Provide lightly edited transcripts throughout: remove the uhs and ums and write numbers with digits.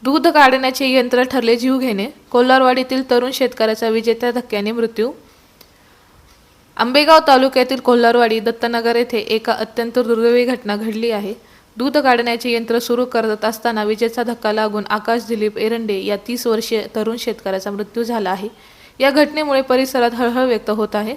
दूध काढण्याचे यंत्र ठरले जीव घेणे. कोल्हारवाडीतील तरुण शेतकऱ्याचा विजेत्या धक्क्याने मृत्यू. आंबेगाव तालुक्यातील कोल्हारवाडी दत्तनगर येथे एका अत्यंत दुर्दैवी घटना घडली आहे. दूध काढण्याचे यंत्र सुरू करत असताना विजेचा धक्का लागून आकाश दिलीप एरंडे या 30 वर्षीय तरुण शेतकऱ्याचा मृत्यू झाला आहे. या घटनेमुळे परिसरात हळहळ व्यक्त होत आहे.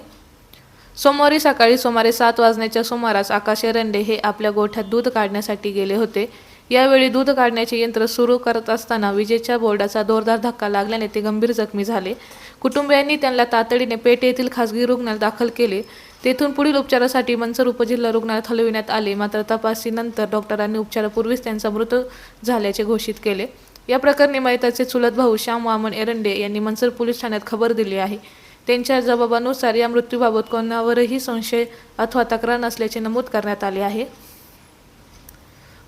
सोमवारी सकाळी सुमारे 7 वाजण्याच्या सुमारास आकाश एरंडे हे आपल्या गोठ्यात दूध काढण्यासाठी गेले होते. यावेळी दूध काढण्याचे यंत्र सुरू करत असताना विजेच्या बोर्डाचा जोरदार धक्का लागल्याने ते गंभीर जखमी झाले. कुटुंबियांनी त्यांना तातडीने पेठ येथील खासगी रुग्णालयात दाखल केले. तेथून पुढील उपचारासाठी मंचर उपजिल्हा रुग्णालयात हलविण्यात आले. मात्र तपासणीनंतर डॉक्टरांनी उपचारापूर्वीच त्यांचा मृत्यू झाल्याचे घोषित केले. या प्रकरणी मयताचे चुलत भाऊ श्याम वामन एरंडे यांनी मंचर पोलीस ठाण्यात खबर दिली आहे. त्यांच्या जबाबानुसार या मृत्यूबाबत कोणावरही संशय अथवा तक्रार नसल्याचे नमूद करण्यात आले आहे.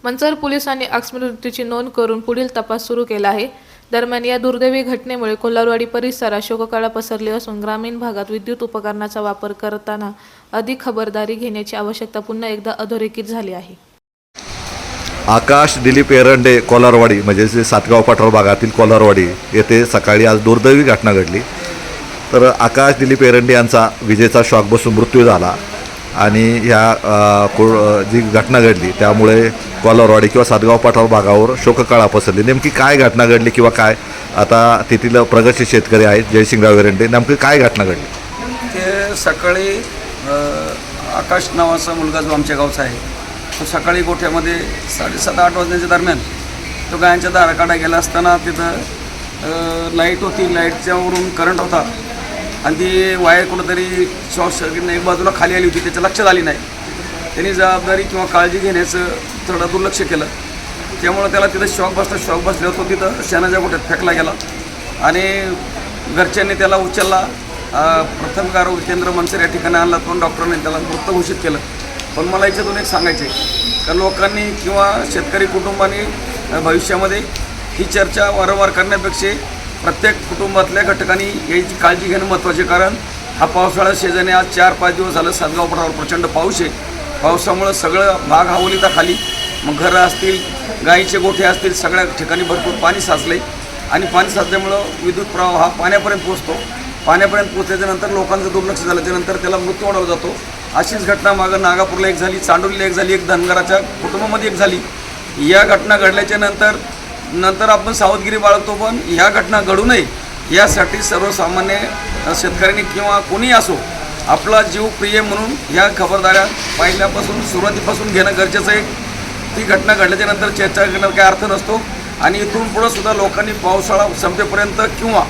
मंचर पोलिसांनी आकस्मिक मृत्यूची नोंद करून पुढील तपास सुरू केला आहे. दरम्यान या दुर्दैवी घटनेमुळे कोल्हारवाडी परिसरात शोककळा पसरली असून ग्रामीण भागात विद्युत उपकरणाचा वापर करताना अधिक खबरदारी घेण्याची आवश्यकता पुन्हा एकदा अधोरेखित झाली आहे. आकाश दिलीप एरंडे कोल्हारवाडी म्हणजे सातगाव पठार भागातील कोल्हारवाडी येथे सकाळी आज दुर्दैवी घटना घडली. तर आकाश दिलीप एरंडे यांचा विजेचा शॉक बसून मृत्यू झाला आणि ह्या जी घटना घडली त्यामुळे कोल्हारवाडी किंवा सातगाव पठार भागावर शोककळा पसरली. नेमकी काय घटना घडली किंवा काय, आता तेथील प्रगतशील शेतकरी आहेत जयसिंगराव एरंडे, नेमकी काय घटना घडली? ते सकाळी आकाश नावाचा मुलगा जो आमच्या गावचा आहे तो सकाळी गोठ्यामध्ये 7:30-8 वाजण्याच्या दरम्यान तो गायांच्या दाराकडे गेला असताना तिथं लाईट होती. लाईटच्यावरून करंट होता आणि ती वायर कुठंतरी शॉर्ट सर्किटने एक बाजूला खाली आली होती. त्याच्या लक्षात आली नाही. त्यांनी जबाबदारी किंवा काळजी घेण्याचं थोडं दुर्लक्ष केलं. त्यामुळं त्याला तिथं शॉक बसल्यावर तो तिथं शेणाच्या गोठ्यात फेकला गेला आणि घरच्यांनी त्याला उचलला. प्रथम आरोग्य केंद्र मंचर या ठिकाणी आणला. पण डॉक्टरांनी त्याला मृत घोषित केलं. पण मला याच्यातून एक सांगायचं आहे का लोकांनी किंवा शेतकरी कुटुंबांनी भविष्यामध्ये ही चर्चा वारंवार करण्यापेक्षा प्रत्येक कुटुंबातल्या घटकांनी याची काळजी घेणं महत्त्वाचे. कारण हा पावसाळा शेजाने आज 4-5 दिवस झालं सातगाव पठारावर प्रचंड पाऊस आहे. पावसामुळं सगळं भाग हा ओलिता खाली, मग घरं असतील, गाईचे गोठे असतील, सगळ्या ठिकाणी भरपूर पाणी साचले आणि पाणी साचल्यामुळं विद्युत प्रवाह हा पाण्यापर्यंत पोचतो. पाण्यापर्यंत पोचल्याच्यानंतर लोकांचं दुर्लक्ष झाल्याच्यानंतर त्याला मृत्यू ओढवला जातो. अशीच घटना मागं नागापूरला एक झाली, चांडोलीला एक झाली, एक धनगराच्या कुटुंबामध्ये एक झाली. या घटना घडल्याच्या नंतर आपण सावधगिरी बाळगतो. पण ह्या घटना घडू नये यासाठी सर्वसामान्य शेतकऱ्यांनी किंवा कोणीही असो आपला जीव प्रिय म्हणून ह्या खबरदाऱ्या पहिल्यापासून सुरुवातीपासून घेणं गरजेचं आहे. ती घटना घडल्याच्या नंतर चर्चा करण्यात काही अर्थ नसतो आणि इथून पुढं सुद्धा लोकांनी पावसाळा संपेपर्यंत किंवा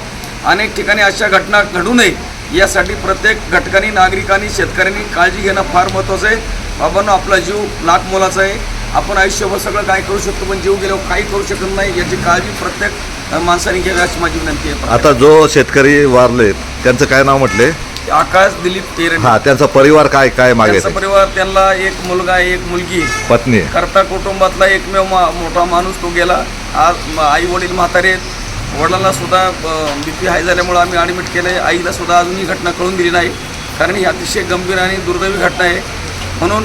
अनेक ठिकाणी अशा घटना घडू नये यासाठी प्रत्येक घटकांनी, नागरिकांनी, शेतकऱ्यांनी काळजी घेणं फार महत्त्वाचं आहे. बाबांनो, आपला जीव लाख मोलाचा आहे. आपण आयुष्यभर सगळं काय करू शकतो पण जीव गेल्यावर काही करू शकत नाही. याची काळजी प्रत्येक माणसाने घ्यावी अशी माझी विनंती आहे. आता जो शेतकरी वारले त्यांचं काय नाव म्हटले? आकाश दिलीप एरंडे. हा, त्यांचा परिवार काय काय मागे? परिवार, त्यांना एक मुलगा आहे, एक मुलगी, पत्नी. करता कुटुंबातला एकमेव मोठा माणूस तो गेला. आज आई वडील म्हातारे आहेत. वडिलांना सुद्धा BP हाय झाल्यामुळं आम्ही ॲडमिट केलं आहे. आईला सुद्धा अजून ही घटना कळून दिली नाही कारण ही अतिशय गंभीर आणि दुर्दैवी घटना आहे. म्हणून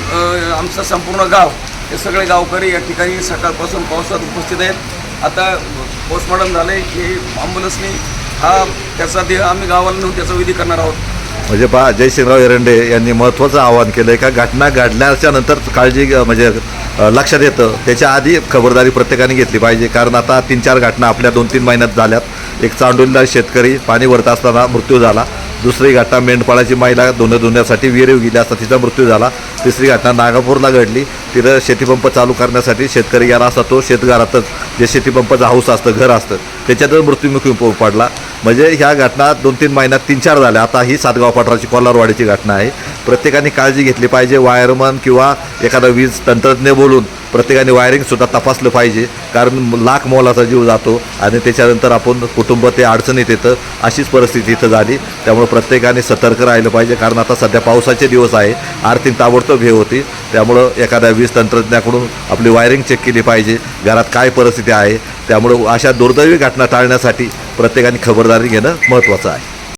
आमचं संपूर्ण गाव, हे सगळे गावकरी या ठिकाणी सकाळपासून पावसात उपस्थित आहेत. आता पोस्टमॉर्टम झालं आहे की ॲम्ब्युलन्सनी त्याचा देह आम्ही गावाला नेऊन त्याचा विधी करणार आहोत. म्हणजे जयसिंगराव एरंडे यांनी महत्त्वाचं आवाहन केलं आहे का घटना घडल्याच्या नंतर काळजी म्हणजे लक्षात येतं त्याच्या आधी खबरदारी प्रत्येकाने घेतली पाहिजे. कारण आता 3-4 घटना आपल्या 2-3 महिन्यात झाल्यात. एक चांडोलीला शेतकरी पाणी भरत असताना मृत्यू झाला. दुसरी घटना मेंढपाळाची महिला धुण्यासाठी विहिरीवर गेली असता तिचा मृत्यू झाला. तिसरी घटना नागापूरला घडली. तिथं शेतीपंप चालू करण्यासाठी शेतकरी गेला असता तो शेतघरातच जे शेतीपंपाचं हाऊस असतं, घर असतं, त्याच्यातच मृत्युमुखी पडला. म्हणजे ह्या घटना 2-3 महिन्यात 3-4 झाल्या. आता ही सातगाव पठाराची कोल्हारवाडीची घटना आहे. प्रत्येकाने काळजी घेतली पाहिजे. वायरमन किंवा एखादा वीज तंत्रज्ञ बोलून प्रत्येकाने वायरिंगसुद्धा तपासलं पाहिजे. कारण लाख मोलाचा जीव जातो आणि त्याच्यानंतर आपण कुटुंब ते अडचणीत येतं. अशीच परिस्थिती इथं झाली. त्यामुळे प्रत्येकाने सतर्क राहिलं पाहिजे. कारण आता सध्या पावसाचे दिवस आहे. आर्थिक ताबडतोब हे होती. त्यामुळं एखाद्या वीज तंत्रज्ञाकडून आपली वायरिंग चेक केली पाहिजे. घरात काय परिस्थिती आहे. त्यामुळं अशा दुर्दैवी घटना टाळण्यासाठी प्रत्येकाने खबरदारी घेणं महत्त्वाचं आहे.